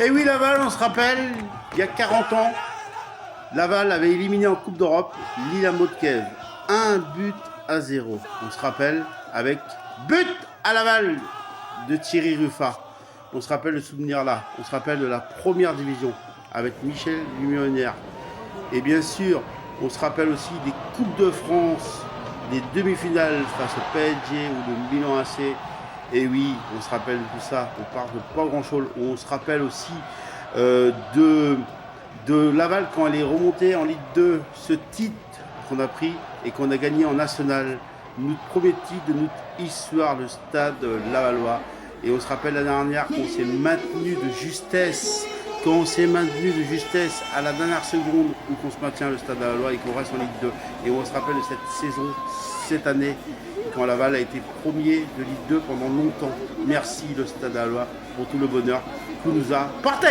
Et oui, Laval, on se rappelle, il y a 40 ans, Laval avait éliminé en Coupe d'Europe l'Dynamo de Kiev. 1-0. On se rappelle, avec but à Laval de Thierry Ruffat. On se rappelle le souvenir là. On se rappelle de la première division avec Michel Lumionnaire. Et bien sûr, on se rappelle aussi des Coupes de France, des demi-finales face au PSG ou le Milan AC. Et oui, on se rappelle de tout ça. On parle de pas grand-chose. On se rappelle aussi de Laval quand elle est remontée en Ligue 2. Ce titre qu'on a pris et qu'on a gagné en National. Notre premier titre de notre histoire, le stade lavallois. Et on se rappelle la dernière qu'on s'est maintenu de justesse. Quand on s'est maintenu de justesse à la dernière seconde où qu'on se maintient le Stade Lavallois et qu'on reste en Ligue 2. Et on se rappelle de cette saison, cette année, quand Laval a été premier de Ligue 2 pendant longtemps. Merci le Stade Lavallois pour tout le bonheur qu'il nous a porté.